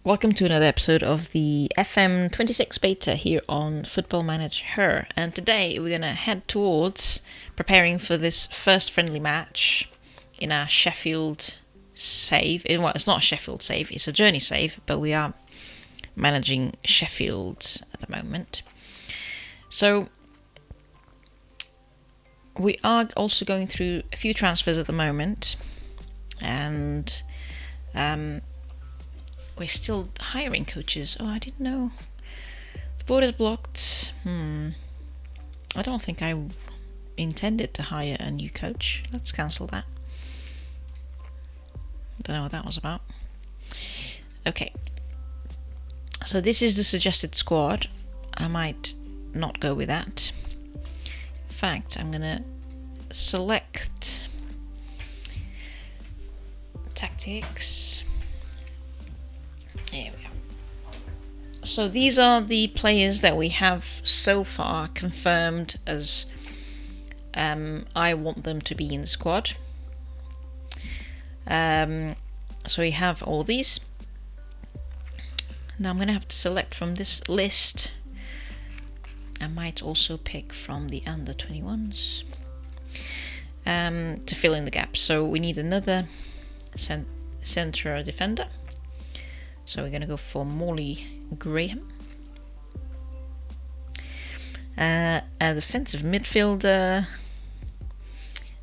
Welcome to another episode of the FM26 beta here on Football Manager, and today we're going to head towards preparing for this first friendly match in our Sheffield save. Well, it's not a Sheffield save, it's a journey save, but we are managing Sheffield at the moment. So we are also going through a few transfers at the moment, and we're still hiring coaches. Oh, I didn't know. The board is blocked. I don't think I intended to hire a new coach. Let's cancel that. Don't know what that was about. Okay. So this is the suggested squad. I might not go with that. In fact, I'm going to select tactics. There we go. So these are the players that we have so far confirmed as I want them to be in the squad. So we have all these. Now I'm going to have to select from this list. I might also pick from the under 21s to fill in the gaps. So we need another central defender. So we're going to go for Morley Graham. A defensive midfielder.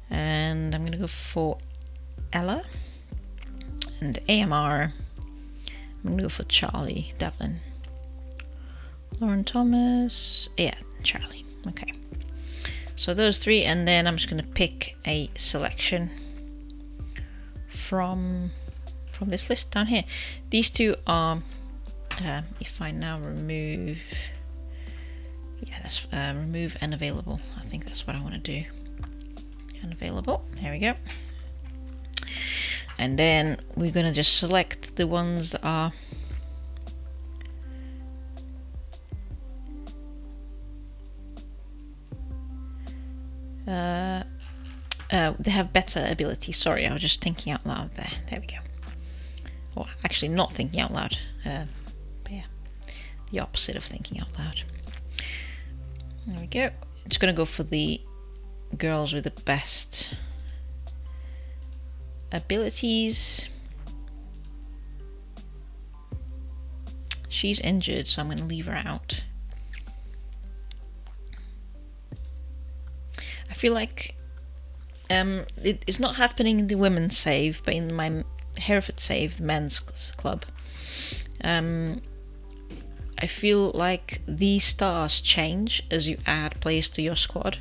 And I'm going to go for Ella. And AMR. I'm going to go for Charlie Devlin. Lauren Thomas. Yeah, Charlie. Okay. So those three, and then I'm just going to pick a selection from this list down here. These two are, if I now remove, that's remove and available. I think that's what I want to do. Unavailable. There we go. And then we're going to just select the ones that are they have better ability. Sorry, I was just thinking out loud there. There we go. Or actually not thinking out loud. Yeah, the opposite of thinking out loud. There we go. It's going to go for the girls with the best abilities. She's injured, so I'm going to leave her out. I feel like it's not happening in the women's save, but in my Hereford save, the men's club, I feel like the stars change as you add players to your squad.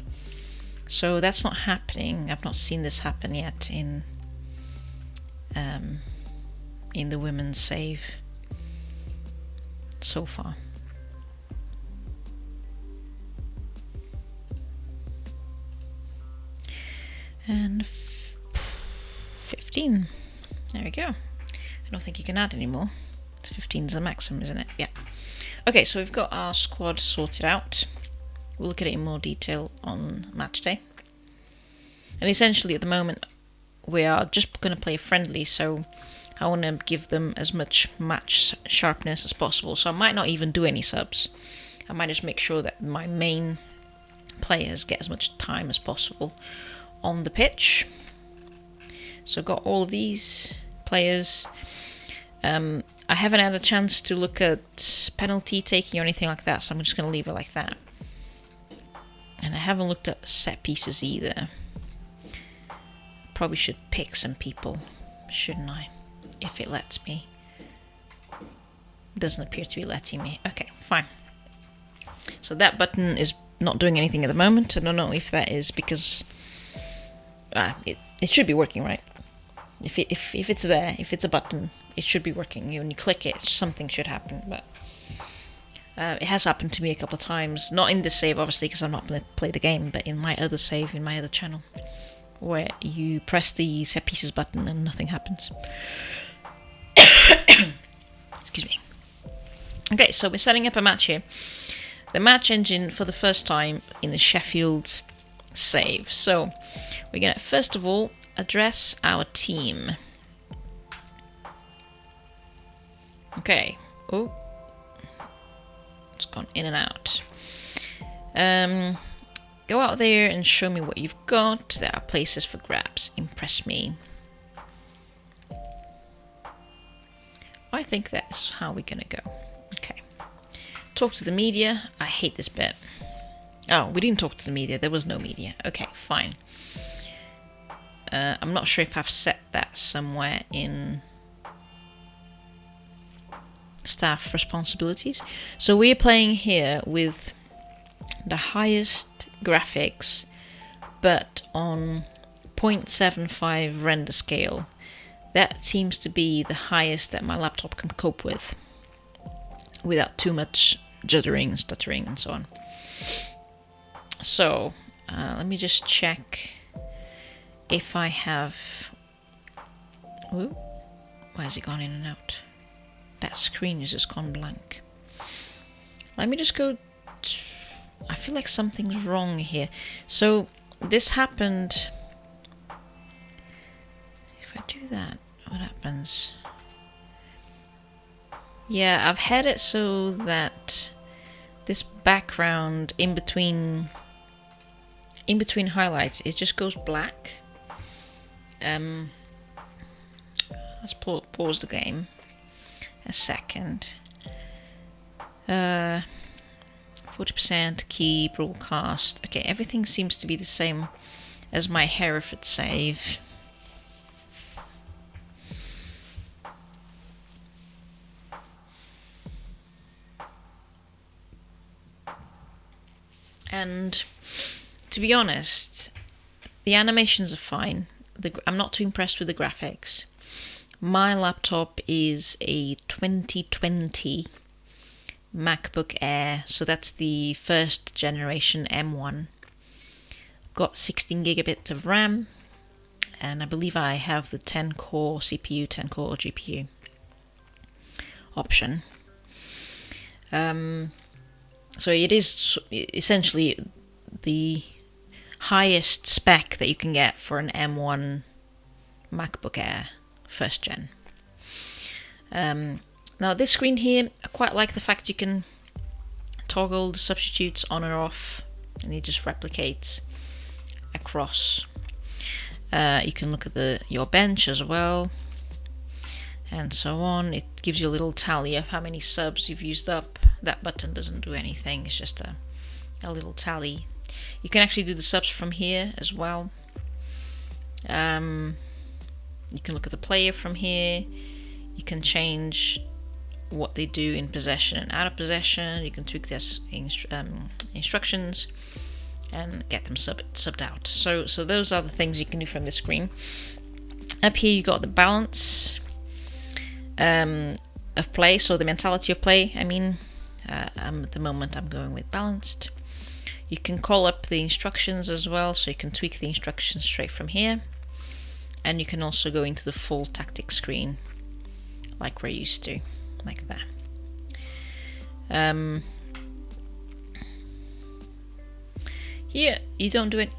So that's not happening. I've not seen this happen yet in the women's save so far. And 15. There we go. I don't think you can add any more. 15 is the maximum, isn't it? Yeah. Okay, so we've got our squad sorted out. We'll look at it in more detail on match day. And essentially at the moment we are just going to play friendly, so I want to give them as much match sharpness as possible. So I might not even do any subs. I might just make sure that my main players get as much time as possible on the pitch. So I've got all of these players. I haven't had a chance to look at penalty taking or anything like that, so I'm just going to leave it like that. And I haven't looked at set pieces either. Probably should pick some people, shouldn't I? If it lets me. Doesn't appear to be letting me. Okay, fine. So that button is not doing anything at the moment. I don't know if that is because it should be working, right? If it's there, if it's a button, it should be working. When you click it, something should happen. But it has happened to me a couple of times. Not in this save, obviously, because I'm not going to play the game, but in my other save, in my other channel, where you press the set pieces button and nothing happens. Excuse me. Okay, so we're setting up a match here. The match engine for the first time in the Sheffield save. So we're going to first of all address our team. Okay. Oh, it's gone in and out. Go out there and show me what you've got. There are places for grabs. Impress me. I think that's how we're gonna go. Okay. Talk to the media. I hate this bit. Oh, we didn't talk to the media. There was no media. Okay, fine. I'm not sure if I've set that somewhere in staff responsibilities. So we're playing here with the highest graphics, but on 0.75 render scale. That seems to be the highest that my laptop can cope with, without too much juddering, stuttering, and so on. So, let me just check if I have... Ooh, why has it gone in and out? That screen has just gone blank. Let me just go... I feel like something's wrong here. So, this happened... If I do that, what happens? Yeah, I've had it so that this background in between highlights, it just goes black. Let's pause the game a second. 40% key broadcast. Okay, everything seems to be the same as my Hereford save. And to be honest, the animations are fine. I'm not too impressed with the graphics. My laptop is a 2020 MacBook Air, so that's the first generation M1. Got 16 gigabits of RAM, and I believe I have the 10-core CPU, 10-core GPU option. So it is essentially the highest spec that you can get for an M1 MacBook Air, first gen. Now this screen here, I quite like the fact you can toggle the substitutes on or off, and it just replicates across. You can look at your bench as well, and so on. It gives you a little tally of how many subs you've used up. That button doesn't do anything, it's just a little tally. You can actually do the subs from here as well. You can look at the player from here. You can change what they do in possession and out of possession. You can tweak their instructions and get them subbed out. So those are the things you can do from the screen. Up here you got the balance of play, so the mentality of play. I mean, at the moment I'm going with balanced. You can call up the instructions as well, so you can tweak the instructions straight from here. And you can also go into the full tactics screen like we're used to, like that. Here you don't do it.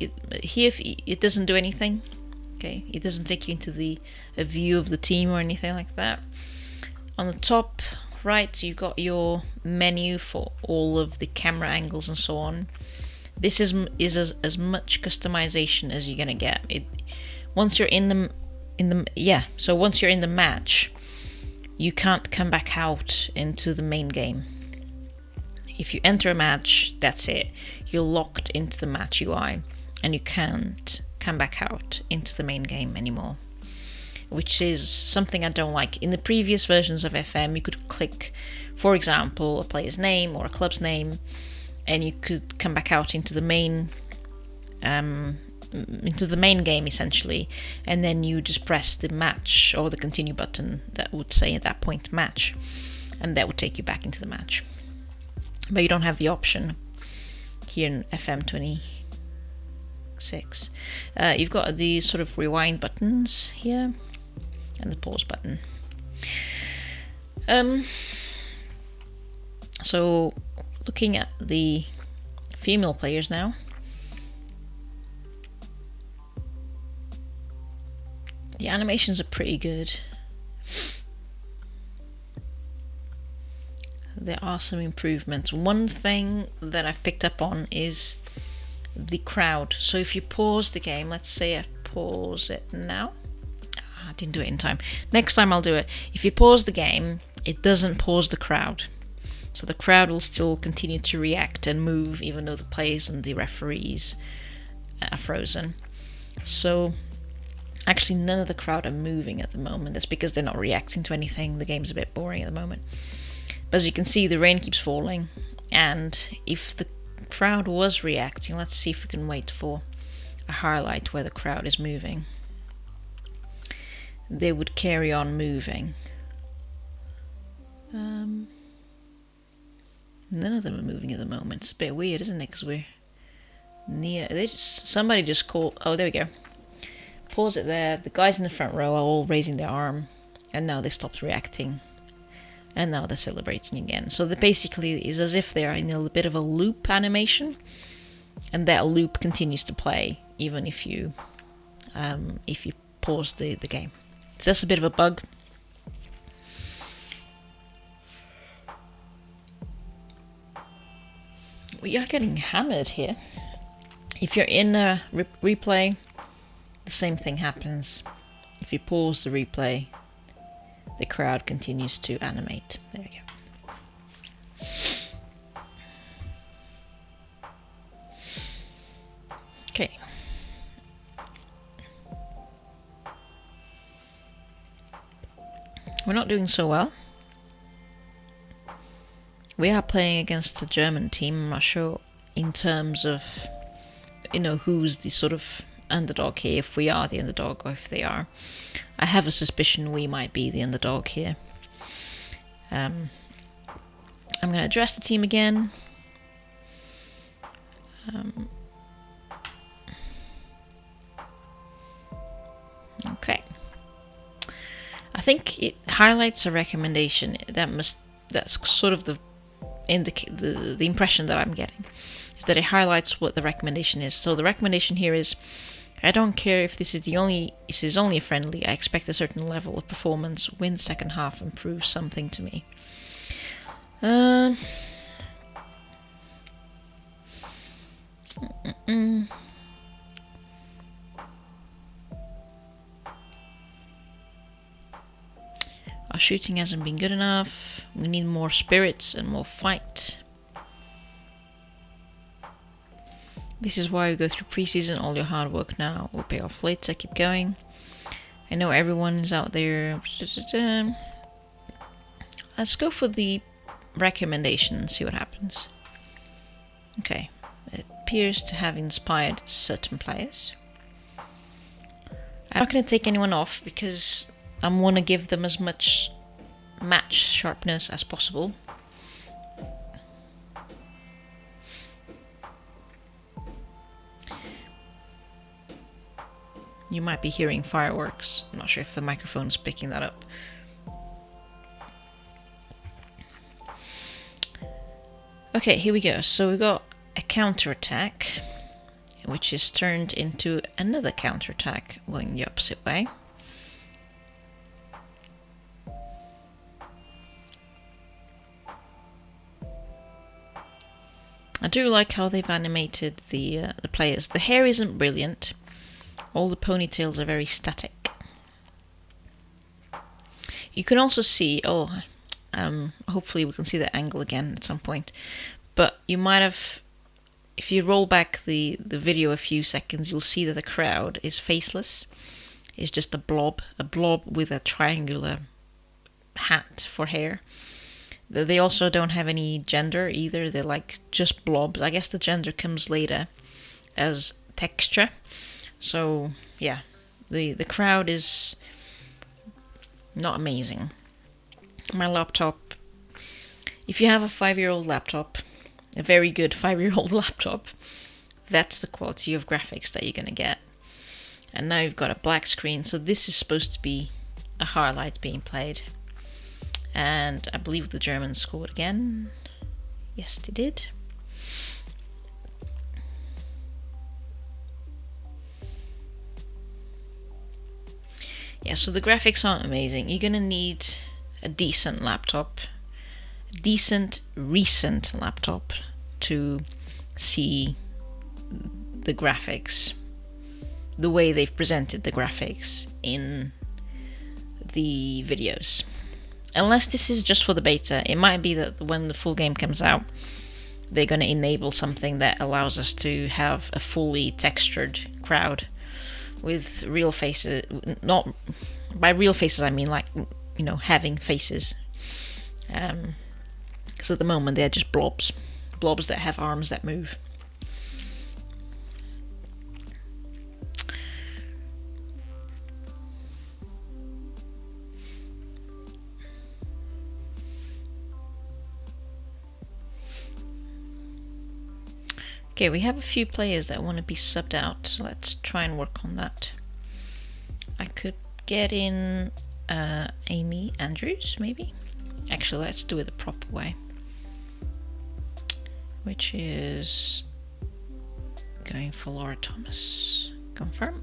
Here it doesn't do anything. Okay, it doesn't take you into a view of the team or anything like that. On the top right, you've got your menu for all of the camera angles and so on. This is as much customization as you're gonna get. Once you're in the once you're in the match, you can't come back out into the main game. If you enter a match, that's it. You're locked into the match UI, and you can't come back out into the main game anymore, which is something I don't like. In the previous versions of FM, you could click, for example, a player's name or a club's name, and you could come back out into the main game essentially, and then you just press the match or the continue button that would say at that point match, and that would take you back into the match. But you don't have the option here in FM26. You've got the sort of rewind buttons here and the pause button. So looking at the female players now, the animations are pretty good. there are some improvements. One thing that I've picked up on is the crowd. So if you pause the game, let's say I pause it now. I didn't do it in time. Next time I'll do it. If you pause the game, it doesn't pause the crowd. So the crowd will still continue to react and move even though the players and the referees are frozen. So actually none of the crowd are moving at the moment. That's because they're not reacting to anything. The game's a bit boring at the moment. But as you can see, the rain keeps falling, and if the crowd was reacting, let's see if we can wait for a highlight where the crowd is moving. They would carry on moving. None of them are moving at the moment. It's a bit weird, isn't it? Because we're near. Somebody just called. Oh, there we go. Pause it there. The guys in the front row are all raising their arm, and now they stopped reacting. And now they're celebrating again. So that basically is as if they're in a bit of a loop animation, and that loop continues to play even if you pause the game. So that's a bit of a bug. We are getting hammered here. If you're in a replay, the same thing happens. If you pause the replay, the crowd continues to animate. There we go. Okay. We're not doing so well. We are playing against a German team. I'm not sure in terms of, who's the sort of underdog here, if we are the underdog or if they are. I have a suspicion we might be the underdog here. I'm going to address the team again. Okay. I think it highlights a recommendation. That's sort of the impression that I'm getting, is that it highlights what the recommendation is. So the recommendation here is, I don't care if this is only a friendly, I expect a certain level of performance, win the second half and prove something to me. Our shooting hasn't been good enough. We need more spirits and more fight. This is why we go through preseason. All your hard work now will pay off later. Keep going. I know everyone is out there. Let's go for the recommendation and see what happens. Okay. It appears to have inspired certain players. I'm not going to take anyone off because I want to give them as much match sharpness as possible. You might be hearing fireworks. I'm not sure if the microphone is picking that up. Okay, here we go. So we got a counterattack, which is turned into another counterattack going the opposite way. I do like how they've animated the players. The hair isn't brilliant. All the ponytails are very static. You can also see, hopefully we can see that angle again at some point. But you might have, if you roll back the video a few seconds, you'll see that the crowd is faceless. It's just a blob with a triangular hat for hair. They also don't have any gender either. They're like just blobs. I guess the gender comes later as texture. So yeah, the crowd is not amazing. My laptop, if you have a 5-year-old laptop, a very good 5-year-old laptop, that's the quality of graphics that you're going to get. And now you've got a black screen, so this is supposed to be a highlight being played. And I believe the Germans scored again. Yes, they did. Yeah, so the graphics aren't amazing. You're going to need a decent laptop, decent recent laptop to see the graphics, the way they've presented the graphics in the videos. Unless this is just for the beta, it might be that when the full game comes out, they're going to enable something that allows us to have a fully textured crowd with real faces. Not by real faces, I mean like, you know, having faces. So at the moment they're just blobs that have arms that move. Okay, we have a few players that want to be subbed out, so let's try and work on that. I could get in Amy Andrews, maybe? Actually, let's do it the proper way, which is going for Laura Thomas. Confirm.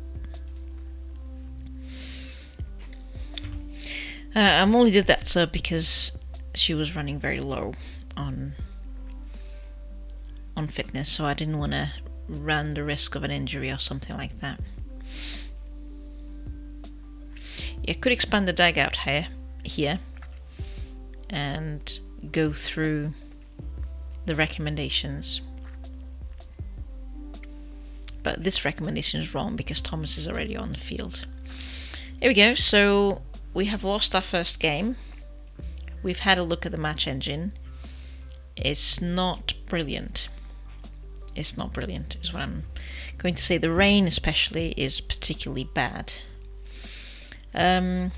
I only did that sub because she was running very low on fitness, so I didn't want to run the risk of an injury or something like that. You could expand the DAG out here and go through the recommendations, but this recommendation is wrong because Thomas is already on the field. Here we go. So we have lost our first game. We've had a look at the match engine. It's not brilliant. It's not brilliant is what I'm going to say. The rain especially is particularly bad. Right,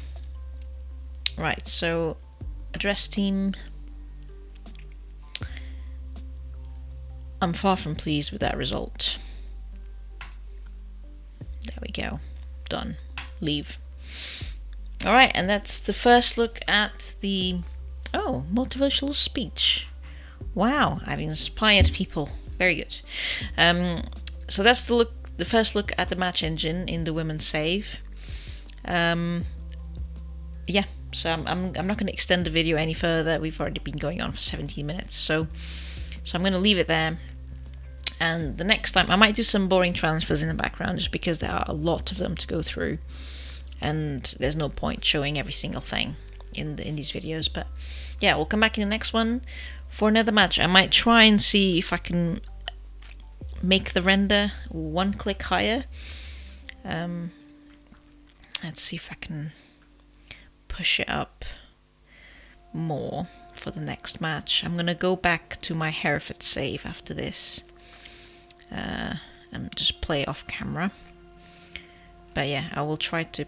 so address team. I'm far from pleased with that result. There we go. Done. Leave. Alright, and that's the first look at the motivational speech. Wow, I've inspired people. Very good. So that's the first look at the match engine in the women's save. Yeah, so I'm not going to extend the video any further. We've already been going on for 17 minutes, so I'm going to leave it there. And the next time I might do some boring transfers in the background, just because there are a lot of them to go through, and there's no point showing every single thing in these videos. But yeah, we'll come back in the next one for another match. I might try and see if I can make the render one click higher. Let's see if I can push it up more for the next match. I'm gonna go back to my Hereford save after this and just play off camera. But yeah, I will try to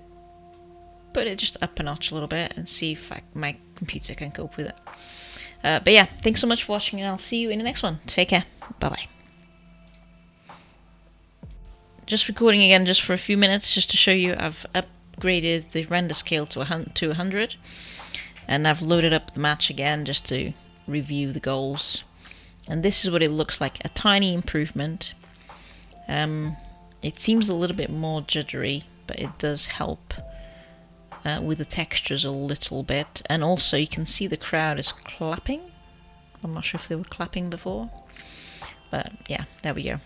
put it just up a notch a little bit and see if my computer can cope with it. But yeah, thanks so much for watching, and I'll see you in the next one. Take care. Bye bye. Just recording again just for a few minutes just to show you I've upgraded the render scale to 100, and I've loaded up the match again just to review the goals, and this is what it looks like. A tiny improvement. It seems a little bit more juddery, but it does help with the textures a little bit, and also you can see the crowd is clapping. I'm not sure if they were clapping before, but yeah, there we go.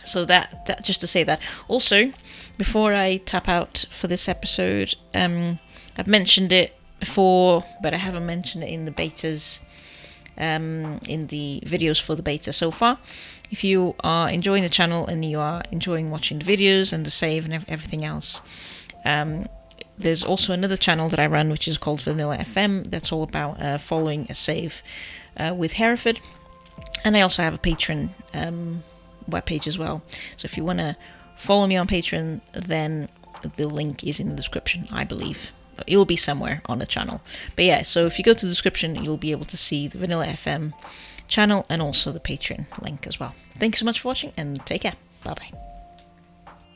So that just to say that. Also, before I tap out for this episode, I've mentioned it before, but I haven't mentioned it in the betas, in the videos for the beta so far. If you are enjoying the channel and you are enjoying watching the videos and the save and everything else, there's also another channel that I run which is called Vanilla FM. That's all about following a save with Hereford, and I also have a Patreon webpage as well. So if you want to follow me on Patreon, then the link is in the description, I believe. It'll be somewhere on the channel. But yeah, so if you go to the description, you'll be able to see the Vanilla FM channel and also the Patreon link as well. Thank you so much for watching, and take care. Bye bye.